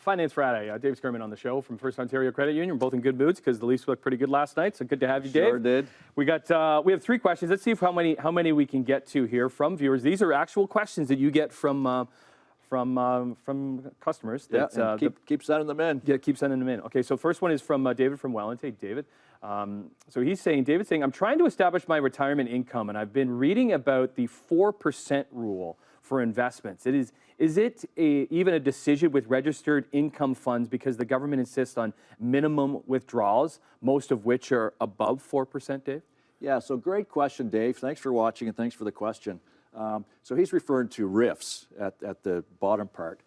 Finance Friday. Dave Skirman on the show from First Ontario Credit Union. We're both in good moods because the Leafs looked pretty good last night. So good to have you, Dave. Sure did. We have 3 questions. Let's see how many we can get to here from viewers. These are actual questions that you get from customers. That, yeah, keep sending them in. Yeah, keep sending them in. Okay, so first one is from David from Welland. Hey, David. So David's saying, I'm trying to establish my retirement income, and I've been reading about the 4% rule for investments. Is it even a decision with registered income funds because the government insists on minimum withdrawals, most of which are above 4%, Dave? Yeah, so great question, Dave. Thanks for watching and thanks for the question. So he's referring to RRIFs at the bottom part.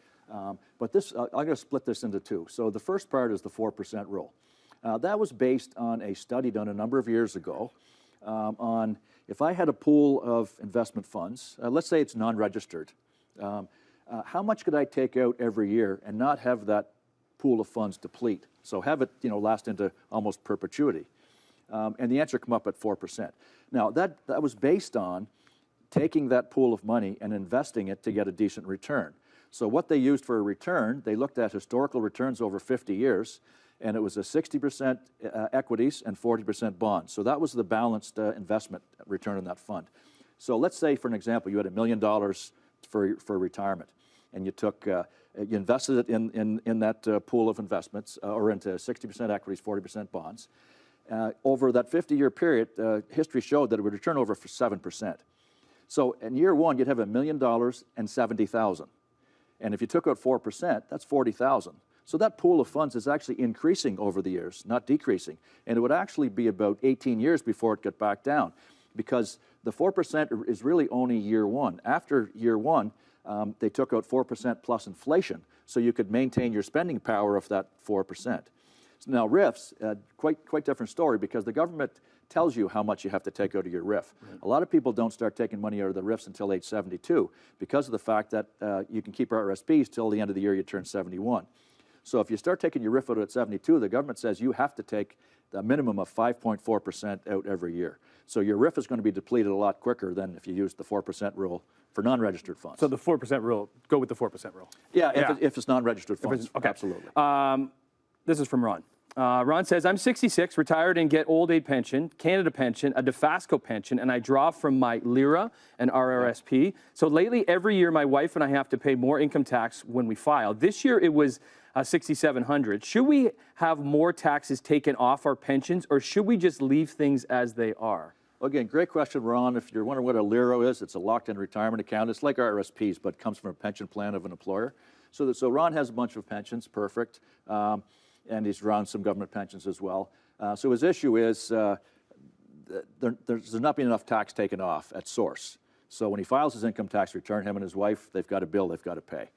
But this, I'm going to split this into 2. So the first part is the 4% rule. That was based on a study done a number of years ago on if I had a pool of investment funds, let's say it's non-registered, how much could I take out every year and not have that pool of funds deplete? So have it, last into almost perpetuity. And the answer came up at 4%. Now, that was based on taking that pool of money and investing it to get a decent return. So what they used for a return, they looked at historical returns over 50 years, and it was a 60% equities and 40% bonds. So that was the balanced investment return on that fund. So let's say, for an example, you had $1 million for retirement, and you took you invested it in that pool of investments, or into 60% equities, 40% bonds. Over that 50-year period, history showed that it would return over for 7%. So in year 1, you'd have $1 million and 70,000. And if you took out 4%, that's 40,000. So that pool of funds is actually increasing over the years, not decreasing. And it would actually be about 18 years before it got back down, because the 4% is really only year 1. After year 1, they took out 4% plus inflation, so you could maintain your spending power of that 4%. So now RRIFs, quite different story, because the government tells you how much you have to take out of your RRIF. Right. A lot of people don't start taking money out of the RRIFs until age 72 because of the fact that you can keep RRSPs till the end of the year you turn 71. So if you start taking your RRIF out at 72, the government says you have to take the minimum of 5.4% out every year. So your RRIF is going to be depleted a lot quicker than if you use the 4% rule for non-registered funds. So the 4% rule, go with the 4% rule. Yeah, if it's non-registered funds, okay. Absolutely. This is from Ron. Ron says, I'm 66, retired and get old age pension, Canada pension, a Dofasco pension, and I draw from my LIRA and RRSP. So lately, every year, my wife and I have to pay more income tax when we file. This year, it was $6,700. Should we have more taxes taken off our pensions, or should we just leave things as they are? Again, great question, Ron. If you're wondering what a LIRA is, it's a locked-in retirement account. It's like RRSPs, but comes from a pension plan of an employer. So Ron has a bunch of pensions, perfect, and he's drawn some government pensions as well. So his issue is there's not been enough tax taken off at source. So when he files his income tax return, him and his wife, they've got a bill they've got to pay.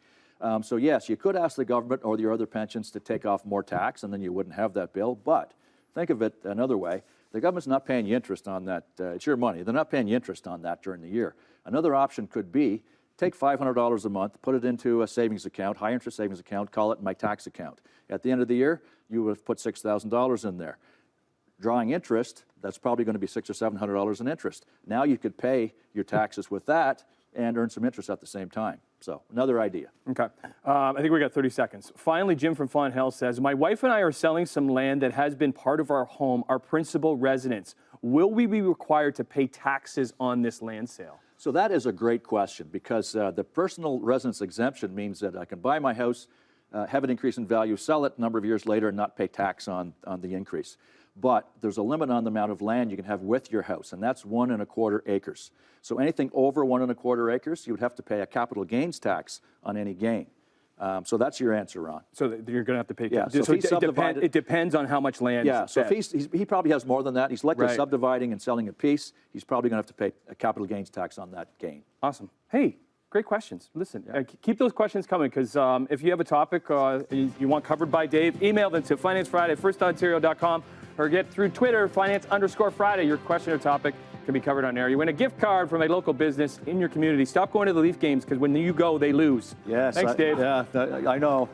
So yes, you could ask the government or your other pensions to take off more tax, and then you wouldn't have that bill. But think of it another way. The government's not paying you interest on that. It's your money. They're not paying you interest on that during the year. Another option could be take $500 a month, put it into a savings account, high interest savings account, call it my tax account. At the end of the year, you would have put $6,000 in there. Drawing interest, that's probably going to be $600 or $700 in interest. Now you could pay your taxes with that and earn some interest at the same time. So another idea. Okay. I think we got 30 seconds. Finally, Jim from Fawn Hill says, my wife and I are selling some land that has been part of our home, our principal residence. Will we be required to pay taxes on this land sale? So that is a great question, because the personal residence exemption means that I can buy my house, have it increase in value, sell it a number of years later, and not pay tax on the increase. But there's a limit on the amount of land you can have with your house, and that's 1 1/4 acres. So anything over 1 1/4 acres, you would have to pay a capital gains tax on any gain. So that's your answer, Ron. So you're going to have to pay tax. Yeah, so it depends on how much land. Yeah, so if he probably has more than that. He's likely subdividing and selling a piece. He's probably going to have to pay a capital gains tax on that gain. Awesome. Hey, great questions. Listen, keep those questions coming, because if you have a topic you want covered by Dave, email them to financefriday@firstontario.com, or get through Twitter, finance_Friday. Your question or topic can be covered on air. You win a gift card from a local business in your community. Stop going to the Leaf games, because when you go, they lose. Yes. Thanks, Dave. Yeah, I know.